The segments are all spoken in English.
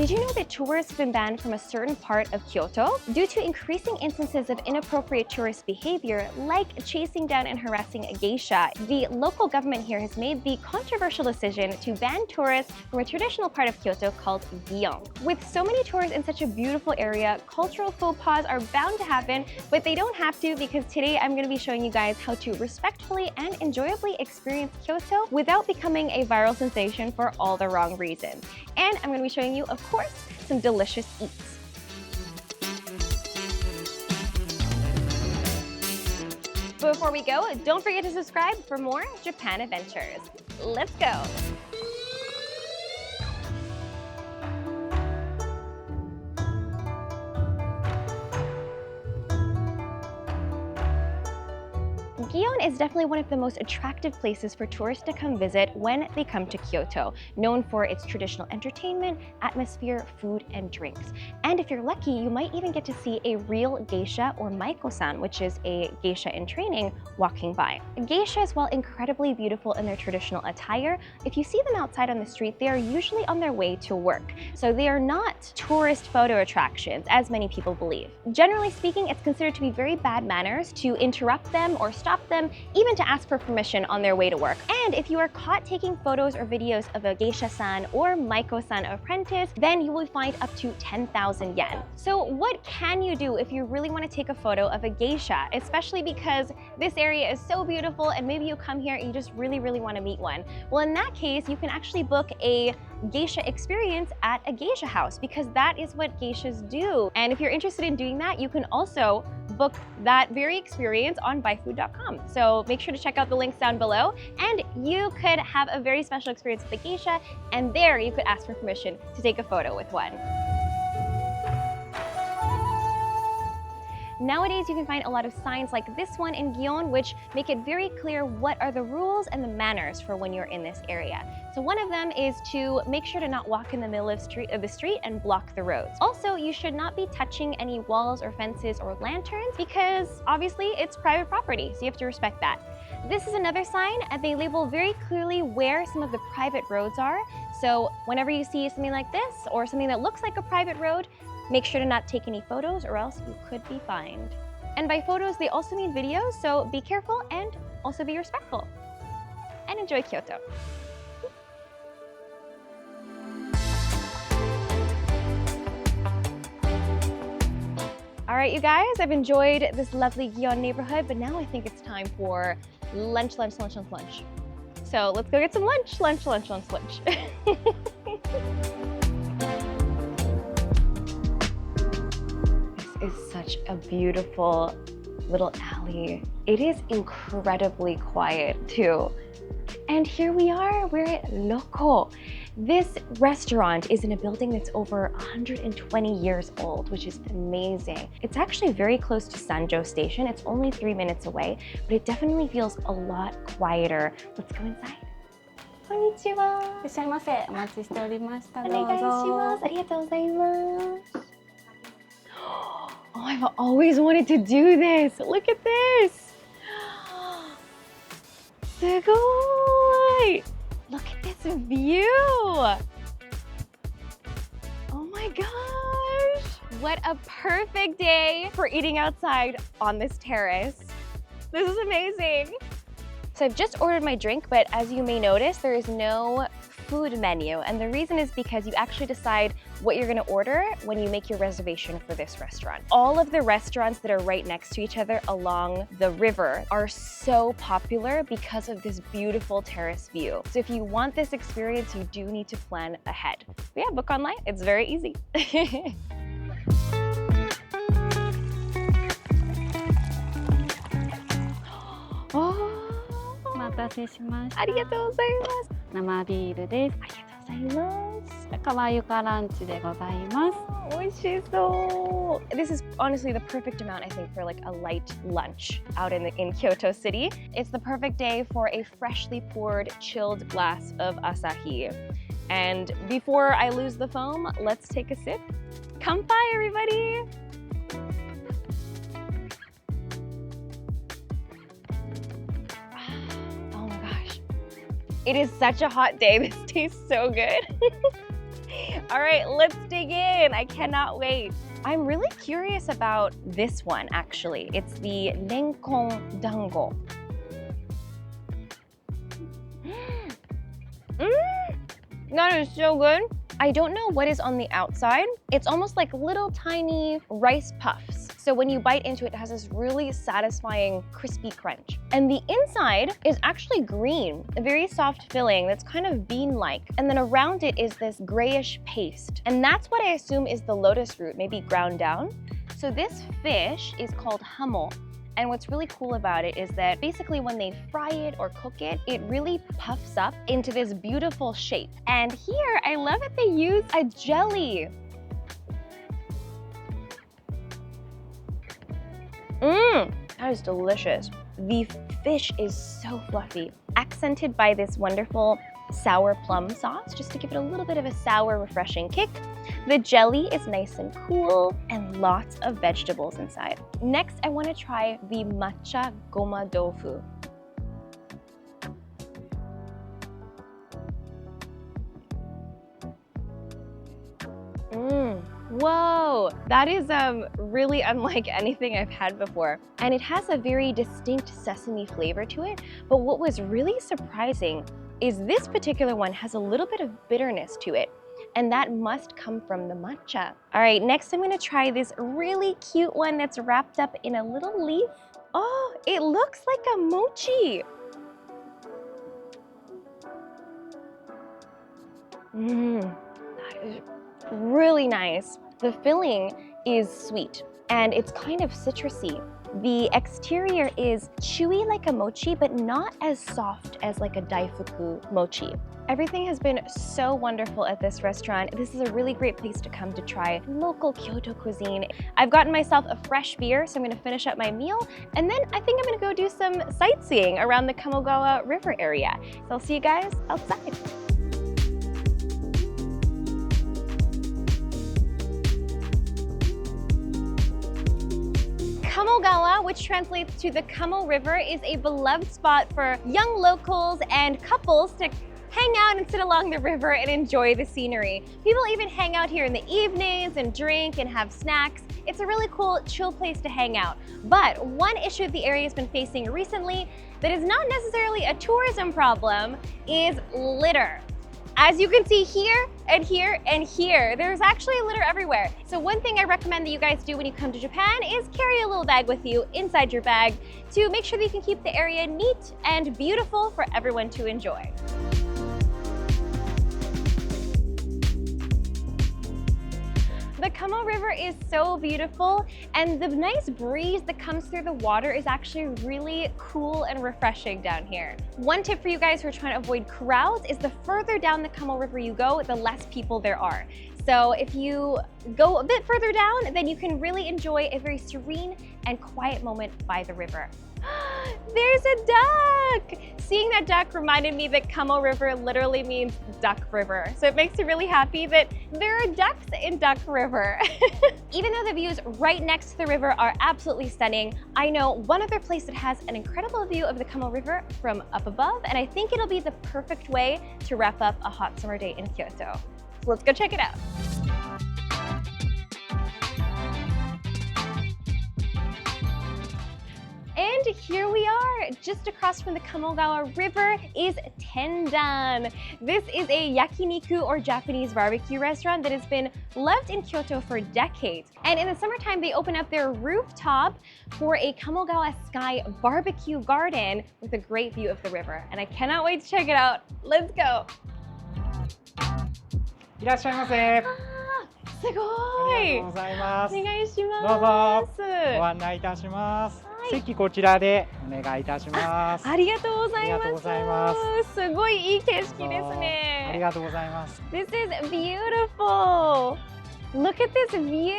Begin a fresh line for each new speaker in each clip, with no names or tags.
Did you know that tourists have been banned from a certain part of Kyoto due to increasing instances of inappropriate tourist behavior like chasing down and harassing a geisha? The local government here has made the controversial decision to ban tourists from a traditional part of Kyoto called Gion. With so many tourists in such a beautiful area, cultural faux pas are bound to happen, but they don't have to, because today I'm going to be showing you guys how to respectfully and enjoyably experience Kyoto without becoming a viral sensation for all the wrong reasons. And I'm going to be showing you, of course, some delicious eats. But before we go, don't forget to subscribe for more Japan adventures. Let's go! Gion is definitely one of the most attractive places for tourists to come visit when they come to Kyoto, known for its traditional entertainment, atmosphere, food, and drinks. And if you're lucky, you might even get to see a real geisha or maiko-san, which is a geisha in training, walking by. Geishas, while incredibly beautiful in their traditional attire, if you see them outside on the street, they are usually on their way to work. So they are not tourist photo attractions, as many people believe. Generally speaking, it's considered to be very bad manners to interrupt them or stop them, even to ask for permission on their way to work. And if you are caught taking photos or videos of a geisha-san or maiko-san apprentice, then you will be fined up to 10,000 yen. So what can you do if you really want to take a photo of a geisha, especially because this area is so beautiful and maybe you come here and you just really want to meet one? Well, in that case, you can actually book a geisha experience at a geisha house, because that is what geishas do. And if you're interested in doing that, you can also book that very experience on ByFood.com. So make sure to check out the links down below, and you could have a very special experience with the geisha, and there you could ask for permission to take a photo with one. Nowadays, you can find a lot of signs like this one in Gion, which make it very clear what are the rules and the manners for when you're in this area. So one of them is to make sure to not walk in the middle of the street and block the roads. Also, you should not be touching any walls or fences or lanterns, because obviously it's private property, so you have to respect that. This is another sign, and they label very clearly where some of the private roads are. So whenever you see something like this or something that looks like a private road, make sure to not take any photos, or else you could be fined. And by photos, they also mean videos, so be careful and also be respectful. And enjoy Kyoto. All right, you guys, I've enjoyed this lovely Gion neighborhood, but now I think it's time for lunch. So let's go get some lunch. Is such a beautiful little alley. It is incredibly quiet too. And here we are, we're at Loco. This restaurant is in a building that's over 120 years old, which is amazing. It's actually very close to Sanjo Station. It's only 3 minutes away, but it definitely feels a lot quieter. Let's go inside. こんにちは。いらっしゃいませ。お待ちしておりました。どうぞ。お願いします。ありがとうございます。Oh, I've always wanted to do this. Look at this. すごい. Look at this view. Oh my gosh. What a perfect day for eating outside on this terrace. This is amazing. So I've just ordered my drink, but as you may notice, there is no food menu, and the reason is because you actually decide what you're going to order when you make your reservation for this restaurant. All of the restaurants that are right next to each other along the river are so popular because of this beautiful terrace view. So if you want this experience, you do need to plan ahead. But yeah, book online. It's very easy. Oh.
お待たせしました。
ありがとうございます。
生ビールです。
ありがとうございます。
かわゆかランチでございます。
美味しそう。This is honestly the perfect amount, I think, for like a light lunch out in Kyoto City. It's the perfect day for a freshly poured, chilled glass of asahi. And before I lose the foam, let's take a sip. Kanpai, everybody! It is such a hot day. This tastes so good. All right, let's dig in. I cannot wait. I'm really curious about this one, actually. It's the renkon dango. That is so good. I don't know what is on the outside. It's almost like little tiny rice puffs. So when you bite into it, it has this really satisfying crispy crunch. And the inside is actually green, a very soft filling that's kind of bean-like. And then around it is this grayish paste. And that's what I assume is the lotus root, maybe ground down. So this fish is called hamo. And what's really cool about it is that basically when they fry it or cook it, it really puffs up into this beautiful shape. And here, I love that they use a jelly. That is delicious. The fish is so fluffy, accented by this wonderful sour plum sauce, just to give it a little bit of a sour, refreshing kick. The jelly is nice and cool, and lots of vegetables inside. Next, I want to try the matcha goma tofu. Whoa, that is really unlike anything I've had before. And it has a very distinct sesame flavor to it, but what was really surprising is this particular one has a little bit of bitterness to it, and that must come from the matcha. All right, next I'm gonna try this really cute one that's wrapped up in a little leaf. Oh, it looks like a mochi. That is really nice. The filling is sweet and it's kind of citrusy. The exterior is chewy like a mochi, but not as soft as like a daifuku mochi. Everything has been so wonderful at this restaurant. This is a really great place to come to try local Kyoto cuisine. I've gotten myself a fresh beer, so I'm gonna finish up my meal, and then I think I'm gonna go do some sightseeing around the Kamo River area. So I'll see you guys outside. Kamogawa, which translates to the Kamo River, is a beloved spot for young locals and couples to hang out and sit along the river and enjoy the scenery. People even hang out here in the evenings and drink and have snacks. It's a really cool, chill place to hang out. But one issue the area has been facing recently that is not necessarily a tourism problem is litter. As you can see here and here and here, there's actually litter everywhere. So one thing I recommend that you guys do when you come to Japan is carry a little bag with you inside your bag to make sure that you can keep the area neat and beautiful for everyone to enjoy. The Kamo River is so beautiful, and the nice breeze that comes through the water is actually really cool and refreshing down here. One tip for you guys who are trying to avoid crowds is the further down the Kamo River you go, the less people there are. So if you go a bit further down, then you can really enjoy a very serene and quiet moment by the river. There's a duck! Seeing that duck reminded me that Kamo River literally means duck river. So it makes me really happy that there are ducks in Duck River. Even though the views right next to the river are absolutely stunning, I know one other place that has an incredible view of the Kamo River from up above, and I think it'll be the perfect way to wrap up a hot summer day in Kyoto. So let's go check it out. And here we are, just across from the Kamogawa River is Tendan. This is a yakiniku or Japanese barbecue restaurant that has been loved in Kyoto for decades. And in the summertime, they open up their rooftop for a Kamogawa Sky barbecue garden with a great view of the river. And I cannot wait to check it out. Let's go.
いらっしゃいませ。
すごい。
ありがとうございます。
お願いします。
どうぞご案内いたします。席こちらでお願いいたします。
ありがとうございます。
ありがとうございます。
すごいいい景色ですね。
ありがとうございます。
This is beautiful. Look at this view.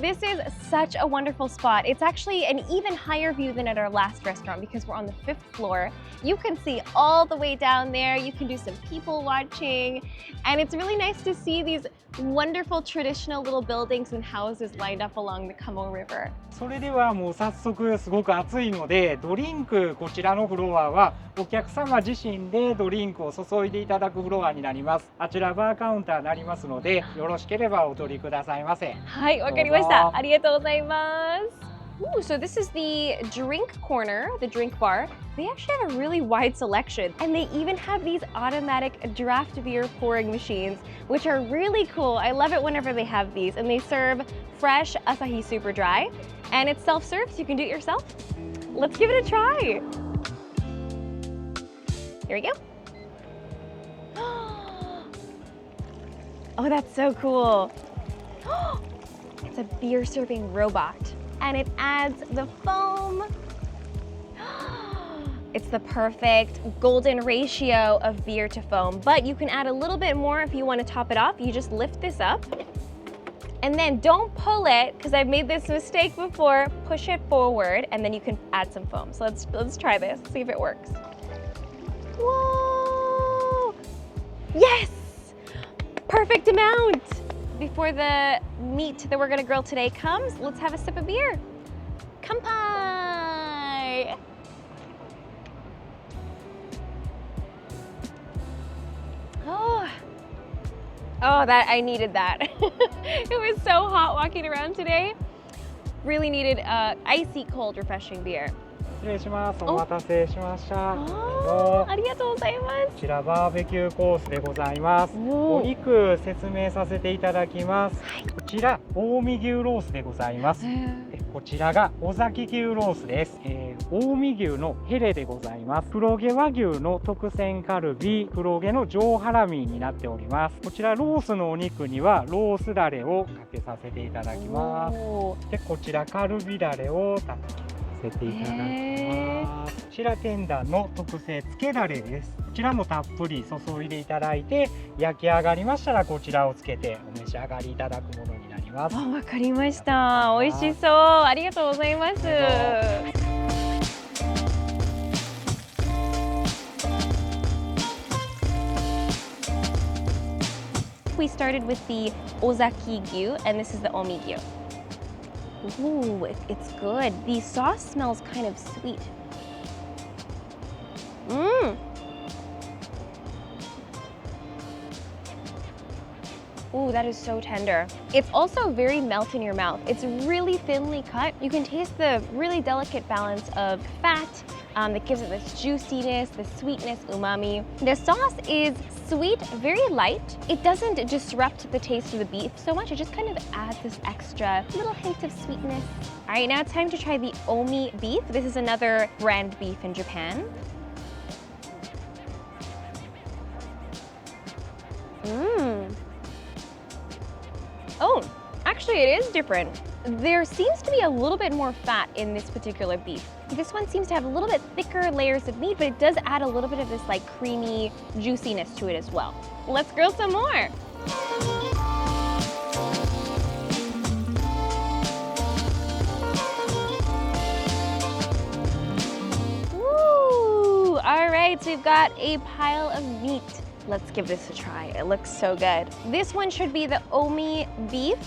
This is such a wonderful spot. It's actually an even higher view than at our last restaurant because we're on the 5th floor. You can see all the way down there. You can do some people watching. And it's really nice to see these wonderful traditional little buildings and houses lined up along the Kamo River.
それではもう早速すごく暑いのでドリンクこちらのフロアはお客様自身でドリンクを注いでいただくフロアになります。あちらバーカウンターになりますので、よろしければお取りくださいませ。
はい、わかりました。ありがとうございます。Ooh, so this is the drink corner, the drink bar. They actually have a really wide selection, and they even have these automatic draft beer pouring machines, which are really cool. I love it whenever they have these, and they serve fresh Asahi Super Dry, and it's self-serve, so you can do it yourself. Let's give it a try. Here we go. Oh, that's so cool. It's a beer serving robot. And it adds the foam. It's the perfect golden ratio of beer to foam, but you can add a little bit more if you want to top it off. You just lift this up and then don't pull it, because I've made this mistake before. Push it forward and then you can add some foam. So let's try this, see if it works. Whoa! Yes! Perfect amount! Before the meat that we're gonna grill today comes, let's have a sip of beer. Kanpai! Oh, that I needed that. It was so hot walking around today. Really needed icy cold refreshing beer.
失礼します。お待たせしました。
ありがとうございます。
こちらバーベキューコースでございます。お肉説明させていただきます。こちら近江牛ロースでございます。こちらが尾崎牛ロースです。近江牛のヘレでございます。黒毛和牛の特選カルビ、黒毛の上ハラミになっております。こちらロースのお肉にはロースダレをかけさせていただきます。でこちらカルビダレをたっぷりさせていただきます。こちら天壇の特製つけだれです。こちらもたっぷり注いでいただいて、焼き上がりましたらこちらをつけてお召し上がりいただくものになります。
わかりました。美味しそう。ありがとうございます。We started with the Ozaki Gyu, and this is the Omi Gyu. Ooh, it's good. The sauce smells kind of sweet. Mmm. Ooh, that is so tender. It's also very melt in your mouth. It's really thinly cut. You can taste the really delicate balance of fat that gives it this juiciness, the sweetness, umami. The sauce is sweet, very light. It doesn't disrupt the taste of the beef so much. It just kind of adds this extra little hint of sweetness. All right, now it's time to try the Omi beef. This is another brand beef in Japan. Mmm. Oh, actually it is different. There seems to be a little bit more fat in this particular beef. This one seems to have a little bit thicker layers of meat, but it does add a little bit of this like creamy juiciness to it as well. Let's grill some more. Woo! All right, so we've got a pile of meat. Let's give this a try. It looks so good. This one should be the Omi beef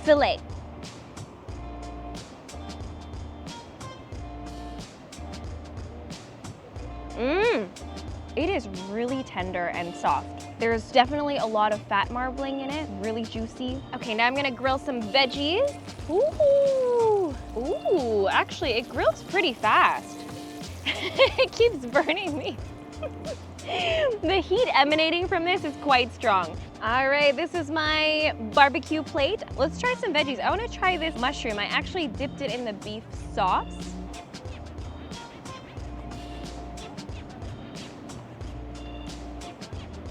fillet. Mmm, it is really tender and soft. There's definitely a lot of fat marbling in it, really juicy. Okay, now I'm gonna grill some veggies. Ooh, actually it grills pretty fast. It keeps burning me. The heat emanating from this is quite strong. All right, this is my barbecue plate. Let's try some veggies. I wanna try this mushroom. I actually dipped it in the beef sauce.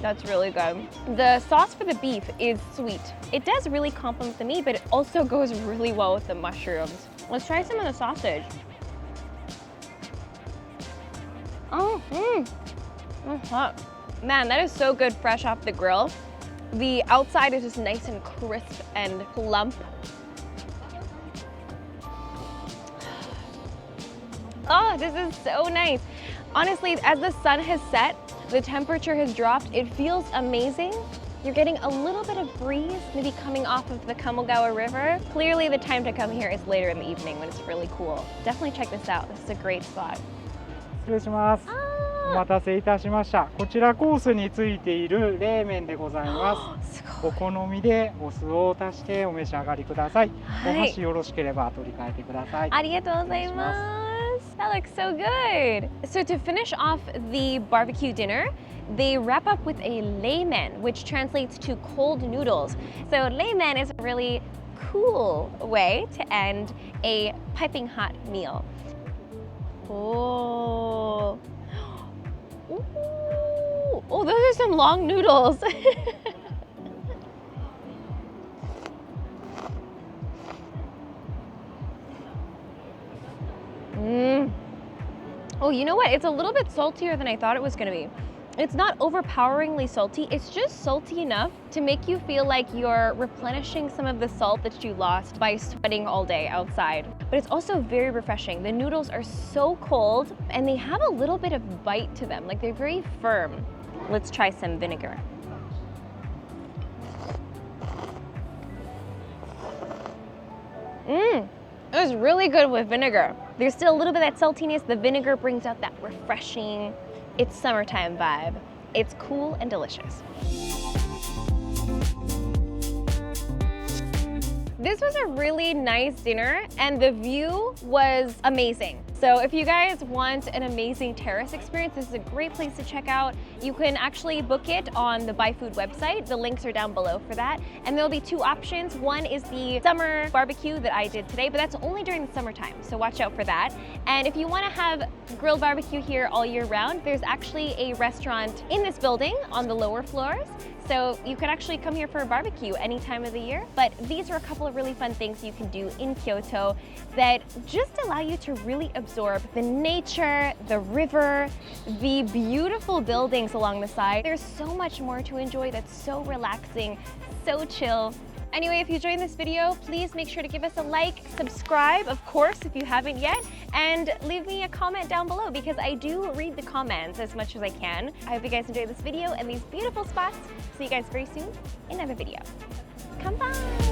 That's really good. The sauce for the beef is sweet. It does really complement the meat, but it also goes really well with the mushrooms. Let's try some of the sausage. That's hot. Man, that is so good fresh off the grill. The outside is just nice and crisp and plump. Oh, this is so nice. Honestly, as the sun has set, the temperature has dropped. It feels amazing. You're getting a little bit of breeze, maybe coming off of the Kamo River. Clearly the time to come here is later in the evening when it's really cool. Definitely check this out. This is a great spot.
失礼します。待たせいたしました。こちらコースについている冷麺でございます。お好みでお酢を足してお召し上がりください。お箸よろしければ取り替えてください。
ありがとうございます。That looks so good. So to finish off the barbecue dinner, they wrap up with a layman, which translates to cold noodles. So layman is a really cool way to end a piping hot meal. Oh, ooh. Oh, those are some long noodles. Oh, you know what? It's a little bit saltier than I thought it was gonna be. It's not overpoweringly salty, it's just salty enough to make you feel like you're replenishing some of the salt that you lost by sweating all day outside. But it's also very refreshing. The noodles are so cold and they have a little bit of bite to them, like they're very firm. Let's try some vinegar. It was really good with vinegar. There's still a little bit of that saltiness. The vinegar brings out that refreshing, it's summertime vibe. It's cool and delicious. This was a really nice dinner and the view was amazing. So if you guys want an amazing terrace experience, this is a great place to check out. You can actually book it on the ByFood website. The links are down below for that. And there'll be two options. One is the summer barbecue that I did today, but that's only during the summertime, so watch out for that. And if you want to have grilled barbecue here all year round, there's actually a restaurant in this building on the lower floors. So you could actually come here for a barbecue any time of the year. But these are a couple of really fun things you can do in Kyoto that just allow you to really absorb the nature, the river, the beautiful buildings along the side. There's so much more to enjoy that's so relaxing, so chill. Anyway, if you enjoyed this video, please make sure to give us a like, subscribe, of course, if you haven't yet, and leave me a comment down below because I do read the comments as much as I can. I hope you guys enjoyed this video and these beautiful spots. See you guys very soon in another video. Come by!